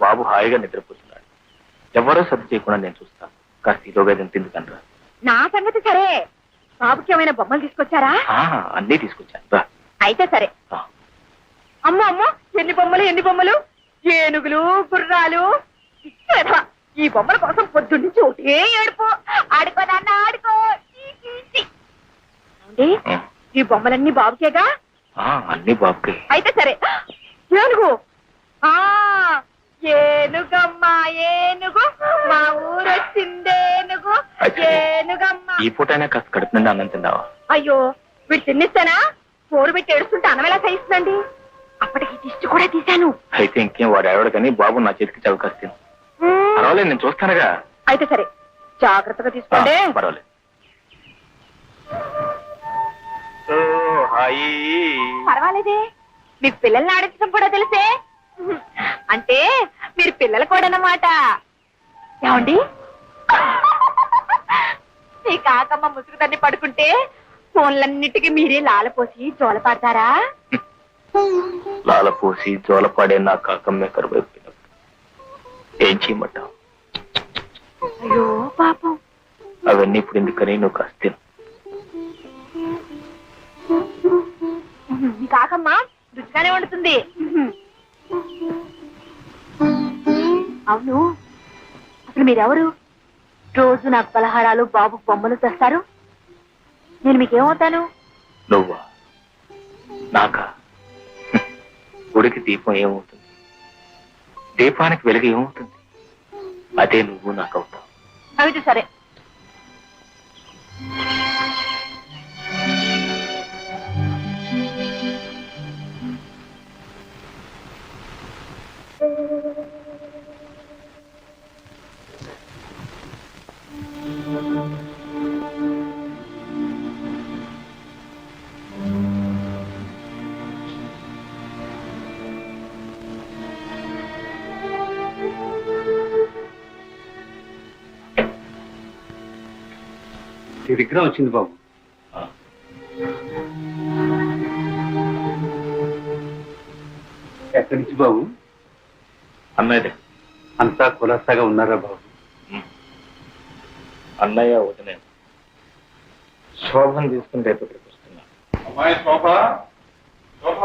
బాబు హాయిగా నిద్రపోతున్నాడు. ఎవరో సర్ది చేయకుండా నేను చూస్తాను. కాస్త ఈలోగా తిందుకనరా. నా సంగతి సరే, బాబుకి ఏమైనా బొమ్మలు తీసుకొచ్చారా? అన్నీ తీసుకొచ్చాను. అయితే సరే. అమ్మో అమ్మో, ఎన్ని బొమ్మలు ఎన్ని బొమ్మలు! ఏనుగులు, గుర్రాలు. ఈ బొమ్మల కోసం పొద్దున్నీ చోటే ఏడుపు. ఆడుకో నాన్న ఆడుకో. ఈ బొమ్మలన్నీ బాబుకేగా? అన్ని బాబుకే. అయితే సరే. ఏనుగు, ఏనుగమ్మ ఏనుగు, మా ఊరొచ్చిందేనుగు, ఏనుగమ్మ. ఈ పూటైనా కాస్త కడుపు నుండి అన్నం తిందావా? అయ్యో, వీడు తిన్నిస్తానా? పోరు పెట్టి ఏడుస్తుంటే అన్నం ఎలా సహిస్తుందండి? అప్పటికి దిష్టి కూడా తీశాను. అయితే ఇంకేం, వాడు ఏవాడు కానీ బాబు నా చేతికి చవకాస్తాను. పర్వాలేదు, నేను చూస్తానుగా. అయితే సరే, జాగ్రత్తగా తీసుకోండి. పర్వాలేదు. పర్వాలేదే, మీకు పిల్లల్ని ఆడించడం కూడా తెలిసే. అంటే మీరు పిల్లలు కూడా అన్నమాట. ఏమండి, మీ కాకమ్మ ముసుగు తన్ని పడుకుంటే ఫోన్లన్నిటికీ మీరే లాలపోసి జోల పాడతారా? లాలపోసి జోలపాడే నా కాకమ్మే కరువైపోయినప్పుడు ఏం చేయమంటావు? అయ్యో పాపం. అవన్నీ ఇప్పుడు ఎందుకని నువ్వు కాస్త మీ కాకమ్మ రుచిగానే వండుతుంది. అవును, అసలు మీరెవరు? రోజు నాకు పలహారాలు, బాబు బొమ్మలు తెస్తారు. నేను మీకేమవుతాను? నువ్వా? నాకా? గుడికి దీపం ఏమవుతుంది, దీపానికి వెలుగు ఏమవుతుంది? అదే నువ్వు నాకు అవుతావు. అయితే సరే. విగ్రహం వచ్చింది బాబు. ఎక్కడి నుంచి బాబు? అన్నయ్యదే. అంతా కులాసాగా ఉన్నారా బాబు? అన్నయ్య వదిలే శోభను తీసుకుని రేపు ఇక్కడికి వస్తున్నా. అమ్మాయి శోభ, శోభ.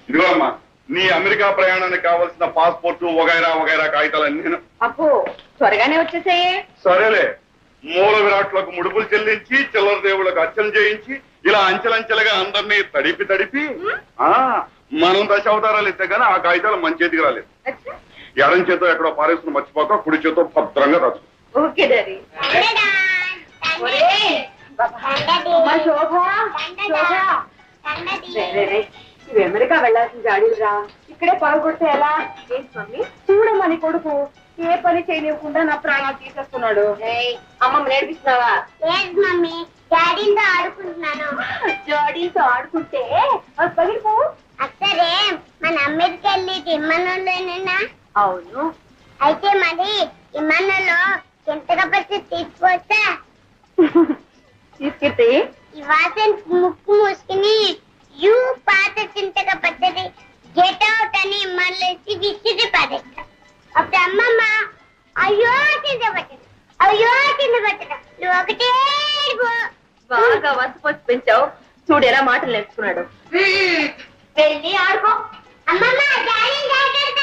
ఇదిగో అమ్మా, నీ అమెరికా ప్రయాణానికి కావాల్సిన పాస్పోర్టు వగైరా వగైరా కాగితాలన్నీ. అబ్బో, త్వరగానే వచ్చేసాయే. సరేలే, మూల విరాట్లకు ముడుపులు చెల్లించి, చిల్లర దేవుళ్ళకు అర్చన చేయించి, ఇలా అంచెలంచెలుగా అందరినీ తడిపి మనం దశావతారాలు ఇస్తే గానీ ఆ కాగితాలు మన చేతికి రాలేదు. ఎడం చేతో ఎక్కడో పారేసుకుని మర్చిపోక కుడి చేతో భద్రంగా రాసు. Okay daddy. ఇవి అమెరికా వెళ్లాల్సిన జాడీలురా, ఇక్కడే పాల్గొడితే ఎలా? ఏంటి మమ్మీ, చూడమని కొడుకు ఏ పని చేయనివ్వకుండా నా ప్రాణాలు తీసేస్తున్నాడు. అమ్మమ్మ నేర్పిస్తున్నావా? లేదు మమ్మీ, డాడీతో ఆడుకుంటున్నాను. జాడీతో ఆడుకుంటే పగిలిపో. అసలే మన అమెరికా వెళ్ళి విమానంలోనేనా? అవును. అయితే మరి విమానంలో చింతక పచ్చి తీసుకొస్తా. తీసుకెళ్తే ఈ వాసన ముక్కు మూసుకుని యూ పాత చింతక పచ్చడి గెట్ అవుట్ అని మళ్ళీ విసిరి పడేస్తా. అప్పుడు అమ్మమ్మ అయ్యో చింత పచ్చడి అయ్యో కింద పట్టరా నువ్వు ఒకటే ఏడుపు. బాగా వసపోసి పెంచావు. చూడు ఎలా మాటలు నేర్చుకున్నాడు. వెళ్ళి ఆడుకో. అమ్మమ్మ డాడీ జాగ్రత్త.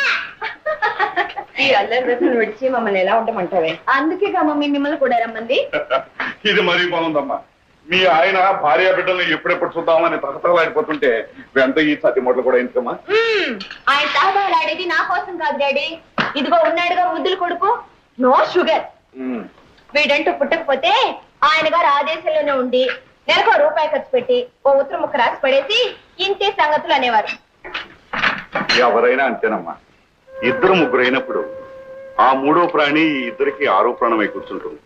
ఈ అల్లరి రోజులు విడిచి మమ్మల్ని ఎలా ఉండమంటావే? అందుకేగా మమ్మీ మిమ్మల్ని కూడా రమ్మంది. ఇది మరీ బాగుందమ్మా. మీ ఆయన భార్య బిడ్డల్ని ఎప్పుడెప్పుడు చూద్దామని తగతగలాడిపోతుంటే వెంట ఈ సతి మొదలు కూడా ఎందుకమ్మా? ఆయన తాగాలాడేది నా కోసం కాదు డాడీ. ఇదిగో ఉన్నాడుగా ముద్దులు కొడుకు, నో షుగర్. వీడంటూ పుట్టకపోతే ఆయన గారు ఆదేశంలోనే ఉండి నెలకు రూపాయి ఖర్చు పెట్టి ఓ ఉత్తరం ముక్క రాసి పడేసి ఇంతే సంగతులు అనేవారు. ఎవరైనా అంతేనమ్మా. ఇద్దరు ముగ్గురు అయినప్పుడు ఆ మూడో ప్రాణి ఈ ఇద్దరికి ఆరో ప్రాణమై కూర్చుంటుంది.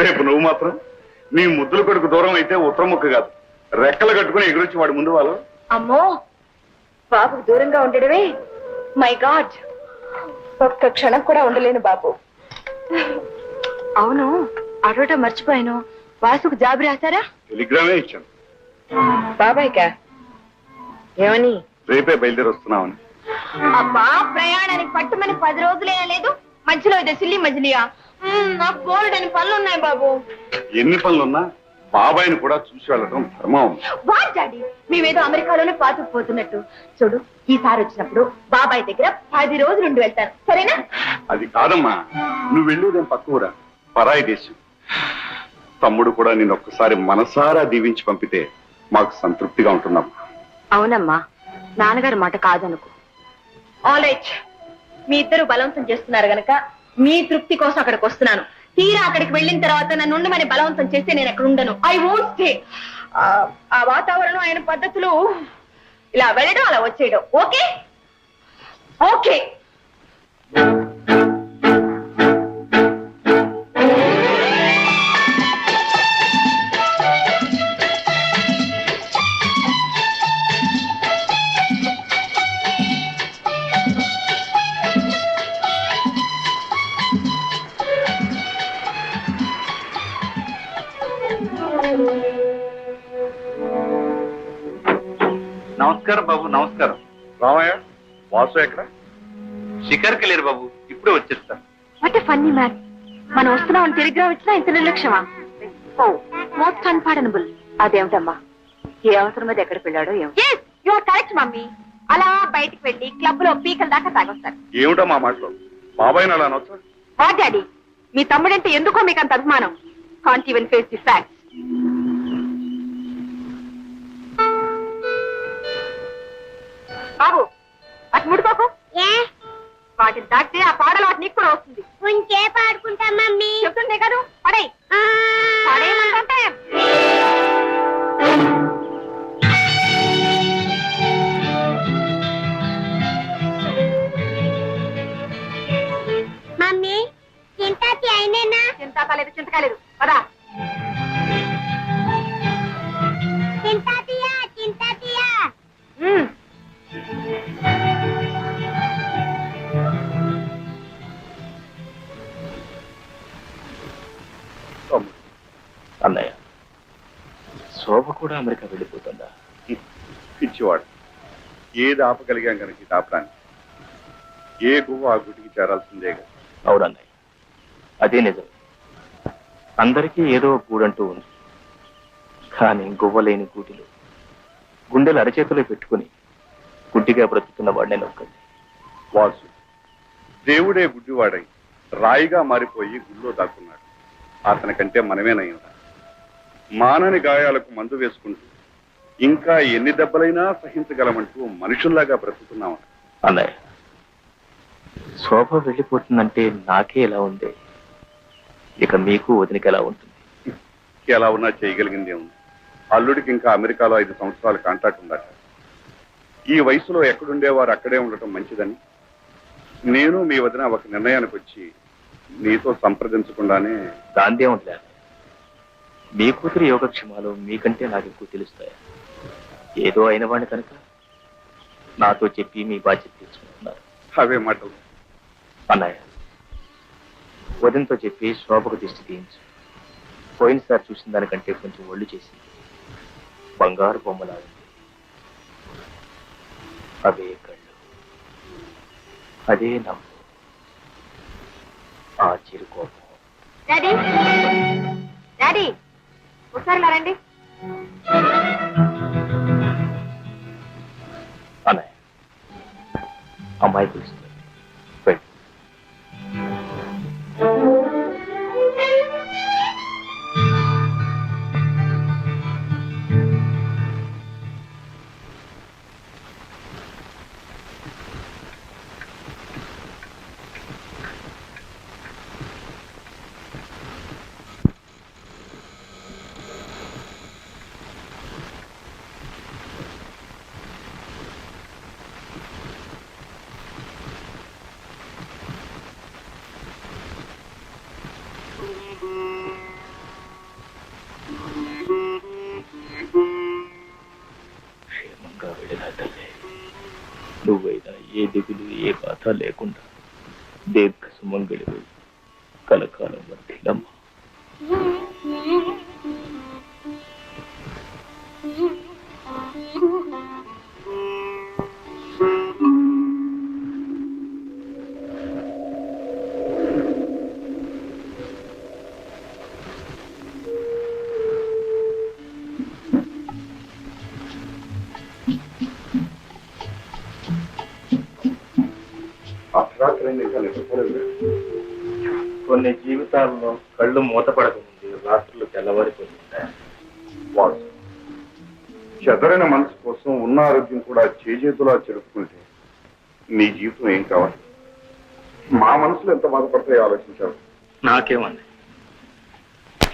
రేపు నువ్వు మాత్రం నీ ముద్దుల కొడుకు దూరం అయితే ఉత్తరం ముక్క కాదు, రెక్కలు కట్టుకుని ఎగురొచ్చి వాడి ముందు వాళ్ళు. అమ్మో, బాబుకు దూరంగా ఉండడమే మై గాడ్. ఒక్క క్షణం కూడా ఉండలేను బాబు. అవును, అడవటం మర్చిపోయాను. వాసుకు జాబు రాశారా? టెలిగ్రామే ఇచ్చాను. బాబాయ్కా? ఏమని? రేపే బయలుదేరి వస్తున్నామని. అబ్బా, ప్రయాణానికి పట్టుమని 10 రోజులే లేదు. మధ్యలో ఇదే సిల్లి మజిలియా? నాకు బోల్డని పనులున్నాయి బాబు. ఎన్ని పనులున్నా బాబాయిని కూడా చూసి వెళ్ళడం ధర్మం. వాట్ డాడీ, మేమేదో అమెరికాలోనే పాతుకుపోతున్నట్టు. చూడు, ఈసారి వచ్చినప్పుడు బాబాయ్ దగ్గర 10 రోజులు ఉండి వెళ్తాను, సరేనా? అది కాదమ్మా, నువ్వు వెళ్ళేదేం పక్కూరా, పరాయి దేశం. తమ్ముడు కూడా నేను ఒక్కసారి మనసారా దీవించి పంపితే మాకు సంతృప్తిగా ఉంటున్నాం. అవునమ్మా, నాన్నగారి మాట కాదనుకో. ఆల్ రైట్, మీ ఇద్దరు బలవంతం చేస్తున్నారు గనక మీ తృప్తి కోసం అక్కడికి వస్తున్నాను. తీరా అక్కడికి వెళ్ళిన తర్వాత నన్ను ఉండమని బలవంతం చేస్తే నేను అక్కడ ఉండను. I won't stay. ఆ వాతావరణం, ఆయన పద్ధతులు, ఇలా వెళ్ళడం అలా వచ్చేయడం. Okay okay. నమస్కారం బాబు, నమస్కారం. రామయ్య, వాసు ఎక్కడ? షికార్కి వెళ్ళారు బాబు, ఇప్పుడే వచ్చేస్తాను. What a funny man. మనం వస్తున్నామని టెలిగ్రామ్ ఇచ్చినా ఇంత నిర్లక్ష్యమా? ఓ, మోస్ట్ అన్పార్డనబుల్. అదేమిటమ్మా, ఏ అవసరం మీద ఎక్కడికి వెళ్ళాడో ఏమో. You are correct mummy. అలా బయటికి వెళ్ళి క్లబ్ లో పీకల దాకా తాగొస్తారు. ఏమిటో మా మాటలో బాబాయిని అలా అనొచ్చా? వాట్ డాడీ, మీ తమ్ముడంటే ఎందుకో మీకు అంత అభిమానం. Can't even face the facts. బాబు, అటు ముడుకోకు. ఏ వాటిని దాటితే ఆ పాడలు వాటి నీకు కూడా వస్తుంది. ఉంచే పాడుకుంటా మమ్మీ. చెప్తుండే కదా, పడే ఆ. పడేయమంటే. మమ్మీ చింతాతి అయినేనా? చింతకాలేదు, చింతకాలేదు, పదా. చింతాతియా చింతాతియా. అన్నయ్య, శోభ కూడా అమెరికా వెళ్ళిపోతుందా? పిచ్చివాడు. ఏది ఆపగలిగాం కనుక ఇది ఆపడానికి. ఏ గువ్వ ఆ గుటికి చేరాల్సిందే కదా. అవునన్నయ్య, అదే నిజం. అందరికీ ఏదో గూడంటూ ఉంది. కానీ గువ్వలేని గూటిలో గుండెలు అరచేతిలో పెట్టుకుని గుడ్డిగా బ్రతుకుతున్న వాడినే నొక్కండి. వాసు, దేవుడే గుడ్డివాడై రాయిగా మారిపోయి గుళ్ళో దాక్కున్నాడు. అతనికంటే మనమేనయ్యిందా? మానని గాయాలకు మందు వేసుకుంటూ ఇంకా ఎన్ని దెబ్బలైనా సహించగలమంటూ మనుషుల్లాగా బ్రతుకుతున్నాం. అన్నయ్య, శోభ వెళ్ళిపోతుందంటే నాకే ఎలా ఉంది, ఇక మీకు వదినకి ఎలా ఉంటుంది? ఎలా ఉన్నా చేయగలిగిందే ఉంది. అల్లుడికి ఇంకా అమెరికాలో 5 సంవత్సరాల కాంట్రాక్ట్ ఉందట. ఈ వయసులో ఎక్కడుండేవారు అక్కడే ఉండటం మంచిదని నేను మీ వదిన ఒక నిర్ణయానికి వచ్చి నీతో సంప్రదించకుండానే. దాందే ఉంటుంది. మీ కూతురి యోగక్షేమాలు మీకంటే నాకు ఎక్కువ తెలుస్తాయి. ఏదో అయిన వాడిని కనుక నాతో చెప్పి మీ బాధ్యత తీసుకుంటున్నారు. అవే మాటలు. అన్నయ్య, వదినతో చెప్పి శోభకు దిష్టి తీయించు. పోయినసారి చూసిన దానికంటే కొంచెం ఒళ్ళు చేసింది. బంగారు బొమ్మలాగింది. అవే కళ్ళు, అదే నవ్వు, ఆ చిరుకోపం. డాడీ డాడీ ఒకసారి ఇలా రండి. అన్నయ్య అమ్మాయి పిలుస్తుంది వెళ్ళు. క్షేమంగా వెళ్ళినా తల్లి, నువ్వైనా ఏ దిగులు ఏ బాధ లేకుండా దీర్ఘ సుమంగళి కలకాలం వర్ధిల్లమ్మా. అర్ధరాత్రి ఇంకా నిద్రపోలేదు. కొన్ని జీవితాల్లో కళ్ళు మూతపడకముందు రాత్రులు తెల్లవారిపోతుంటాయి. వాసు, చెదరైన మనసు కోసం ఉన్న ఆరోగ్యం కూడా చేజేతులా చెరుపుకుంటే నీ జీవితం ఏం కావాలి? మా మనసులో ఎంత బాధపడతాయో ఆలోచించారు. నాకేమన్నా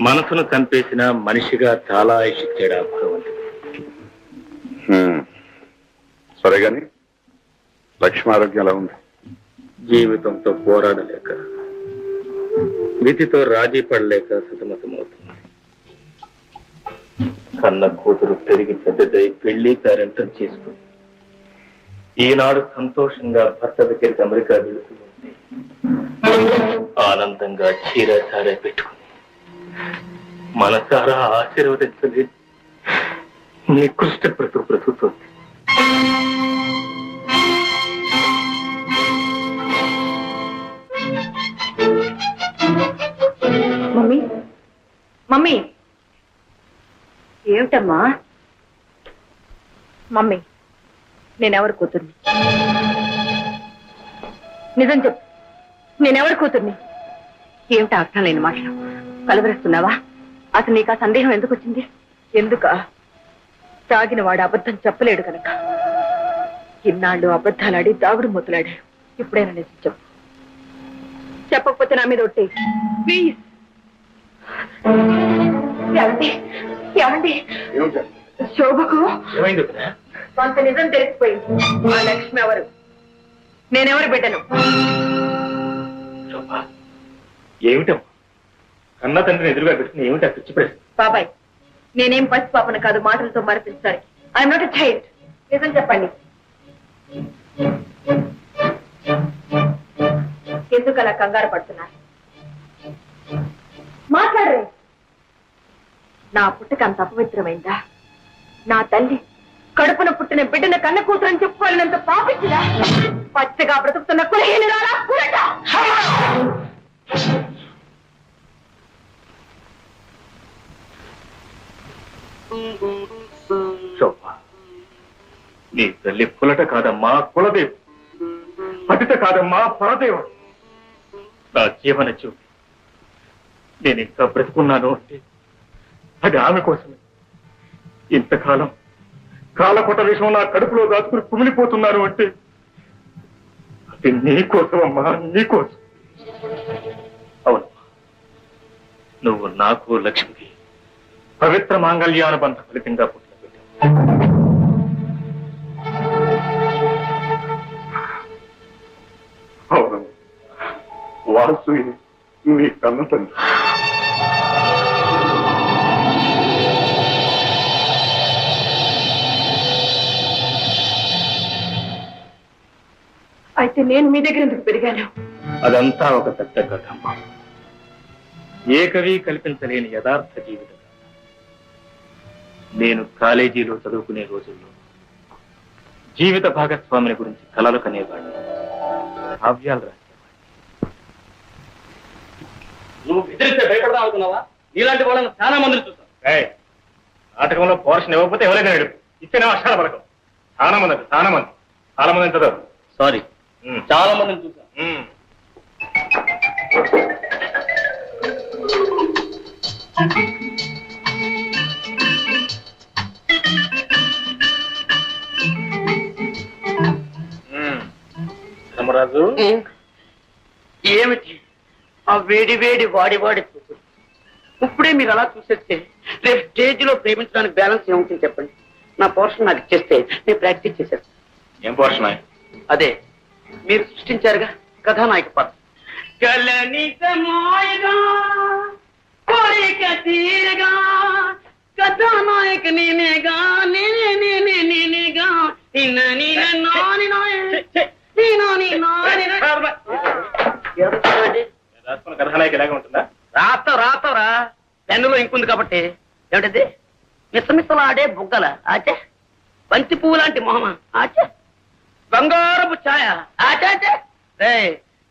మనసును చంపేసిన మనిషిగా చాలా ఆయుషిచ్చాడు ఆ భగవంతుడు. సరే గాని లక్ష్మి ఆరోగ్యం ఎలా ఉంది? జీవితంతో పోరాడలేక, విధితో రాజీ పడలేక సతమతమవుతుంది. కన్న కూతురు పెరిగి పెద్దదై పెళ్లి పేరెంటం చేసుకుని ఈనాడు సంతోషంగా భర్త దగ్గరికి అమెరికా వెళుతూ ఉంది. ఆనందంగా చీర చారే పెట్టుకుని మనసారా ఆశీర్వదించలేదు నికృష్ట బ్రతుకుతుంది. మమ్మీ మమ్మీ ఏమిటమ్మా? మమ్మీ నేనెవరి కూతుర్ని? నిజం చెప్పు, నేనెవరి కూతుర్ని? ఏమిటి అర్థం లేని మాటలు కలవరిస్తున్నావా? అసలు నీకు ఆ సందేహం ఎందుకు వచ్చింది? ఎందుక? తాగిన వాడు అబద్ధం చెప్పలేడు కనుక. ఇన్నాళ్ళు అబద్ధాలాడి దాగుడు మొదలాడాడు. ఇప్పుడైనా నిజం చెప్పు. చెప్పకపోతే నా మీద ఒట్టే ప్లీజ్. ఏమండి ఏమండి, శోభకు కొంత నిజం తెలిసిపోయింది. ఆ లక్ష్మి ఎవరు? నేనెవరు బిడ్డను? ఏమిటమ్మా కన్న తండ్రిని ఎదురుగా పెట్టుకుని ఏమిటా పిచ్చి ప్రశ్న? బాబాయ్, నేనేం పసిపాపను కాదు మాటలతో మరపించడానికి. I'm not a child. నిజం చెప్పండి. ఎందుకు అలా కంగారు పడుతున్నారు? మాట్లాడరే. నా పుట్టుక అంత అపవిత్రమైందా? నా తల్లి కడుపున పుట్టిన బిడ్డన కన్న కూతురని చెప్పుకోవాలనంత పాపించిదా? పచ్చగా బ్రతుకుతున్న కులహీనురాలా కులట. శోభ, నీ తల్లి పులట కాదమ్మా కులదేవి, పతిత కాదమ్మా పరదేవ. నా జీవన చూపి నేను ఇంకా బ్రతుకున్నాను అంటే అది ఆమె కోసమే. ఇంతకాలం కాలకొట విషయం నా కడుపులో దాచుకుని కుమిలిపోతున్నాను అంటే అది నీకోసం అమ్మా, నీకోసం. అవును, నువ్వు నాకు లక్ష్మికి పవిత్ర మాంగళ్యానుబంధ ఫలితంగా పుట్టిన బిడ్డ. అవును, వాసు నీ కన్న తండ్రి. అయితే నేను మీ దగ్గర ఎందుకు పెరిగాను? అదంతా ఒక పెద్ద కథ అమ్మా. ఏ కవి కల్పించలేని యథార్థ జీవితం. నేను కాలేజీలో చదువుకునే రోజుల్లో జీవిత భాగస్వామిని గురించి కలలు కనేవాడిని, కావ్యాలు రాసేవాడిని. నువ్వు బెదిరిస్తే భయపడదా అనుకున్నావా? నీలాంటి వాళ్ళని చాలా మందిని చూసాం. నాటకంలో పోర్షన్ ఇవ్వకపోతే ఎవరైనా ఏడుపు ఇచ్చిన వర్షాల పడకం చాలా మంది చదవరు. సారీ, చాలా మందిని చూసాం. ధర్మరాజు, ఏమిటి ఆ వేడి వేడి వాడి చూపు? ఇప్పుడే మీరు అలా చూసేస్తే రేపు స్టేజ్ లో ప్రేమించడానికి బ్యాలెన్స్ ఏముంటుంది చెప్పండి. నా పోర్షన్ నాకు ఇచ్చేస్తే నేను ప్రాక్టీస్ చేసేస్తాను. ఏం పోర్షన్? అదే మీరు సృష్టించారుగా కథానాయక పాత్ర. కలనికమాయగా కోరిక తీరగా కథానాయక నేనేగా నేనేగా రాసుకున్న కథానాయక ఎలాగా ఉంటుందా? రాస్తావురా పెన్నులో ఇంకుంది కాబట్టి. ఏమిటది? మిసమిసలాడే బుగ్గల ఆచే, బంతి పువ్వు లాంటి మొహమ ఆచే, బంగారపు ఛాయ ఆచాచే.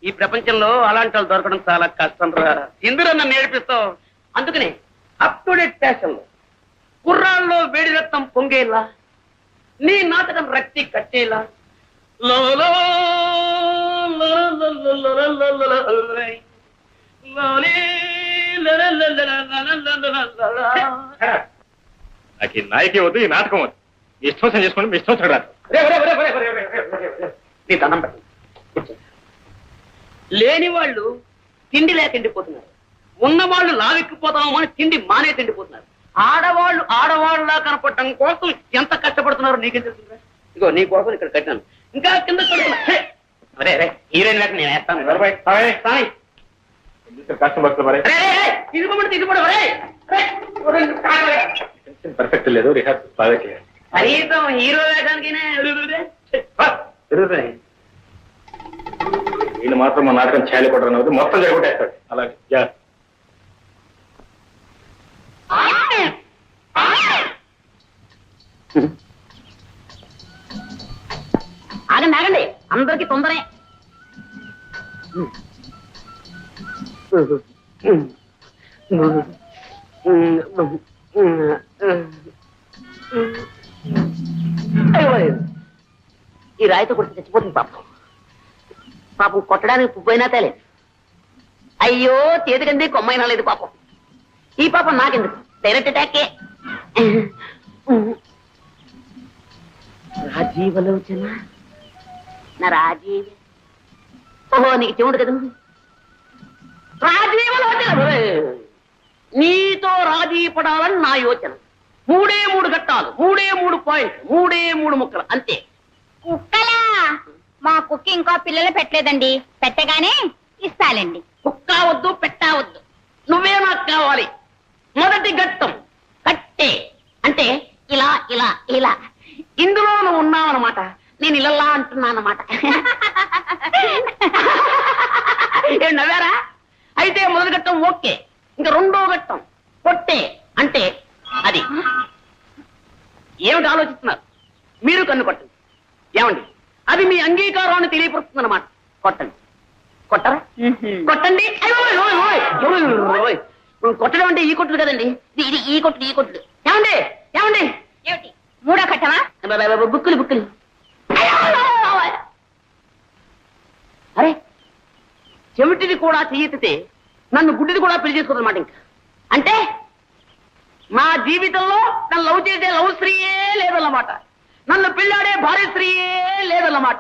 ఈ ప్రపంచంలో అలాంటి వాళ్ళు దొరకడం చాలా కష్టం రా. ఇందులో నన్ను నేర్పిస్తావు. అందుకని అప్ టు డేట్ ఫ్యాషన్ లో కుర్రాల్లో వేడి రక్తం పొంగేలా, నీ నాటకం రక్తి కట్టేలా నాకు ఈ నాయకే వద్దు, ఈ నాటకం వద్దు. మీ ఇష్టం చేసుకోండి, మీ ఇష్టం రాదు. నీ దండం పెట్టండి. లేని వాళ్ళు తిండి లేక తిండిపోతున్నారు, ఉన్నవాళ్ళు లావెక్కిపోతాము అని తిండి మానే తిండిపోతున్నారు. ఆడవాళ్ళలా కనపడటం కోసం ఎంత కష్టపడుతున్నారో నీకేం తెలుసు? ఇగో నీ కోసం ఇక్కడ కట్టాను, ఇంకా కింద హీరోయిన్ లేక నేను వేస్తాను. పర్ఫెక్ట్ లేదు, రిహార్సల్ బాగా చేయాలి. కనీసం హీరో వేయడానికి వీళ్ళు మాత్రం మా నాటకం చేయలేకపోవడం అవుతుంది, మొత్తం జరగొట్టేస్తాడు. అలాగే ఆగండి, అందరికి తొందరే. ఈ రాయితో కొట్టి చచ్చిపోతుంది పాపం కొట్టడానికి పువ్వైనా తేలేదు. అయ్యో చేతికంది కొమ్మైనా లేదు పాపం. ఈ పాపం నాకెందుకు, డైరెక్ట్ అటాకే. రాజీవలోచన నా రాజీవ్. ఓహో నీకు చెవుడు కదా. రాజీవలోచన నీతో రాజీ పడాలని నా యోచన. 3 ఘట్టాలు, 3 పాయింట్లు, 3 ముక్కలు అంతే. కుక్కలా? మా కుక్క ఇంకా పిల్లలు పెట్టలేదండి, పెట్టగానే ఇస్తాలండి. కుక్క వద్దు, పెట్టవద్దు, నువ్వే నాకు కావాలి. మొదటి ఘట్టం కట్టే, అంటే ఇలా ఇలా ఇలా. ఇందులో నువ్వు ఉన్నావన్నమాట, నేను ఇలా అంటున్నానమాట. ఏం నవ్వారా? అయితే మొదటి ఘట్టం ఓకే. ఇంకా రెండో ఘట్టం కొట్టే, అంటే అది. ఏమిటి ఆలోచిస్తున్నారు? మీరు కన్ను కొట్టండి. ఏమండి, అది మీ అంగీకారాన్ని తెలియపరుస్తుంది అన్నమాట. కొట్టండి. కొట్టరా? కొట్టండి. కొట్టడం అంటే ఈ కొట్టుడు కదండి, ఇది ఈ కొట్టుడు. ఏమండి ఏమండి, ఏమిటి మూడో కట్టమా? బుక్కులు. అరే, చెవిటిది కూడా చెయ్యెత్తితే నన్ను గుడ్డిది కూడా పెళ్లి చేసుకోదన్నమాట. ఇంకా అంటే మా జీవితంలో నన్ను లవ్ చేసే లవ్ స్త్రీయే లేదన్నమాట, నన్ను పెళ్ళాడే భార్య స్త్రీయే లేదన్నమాట.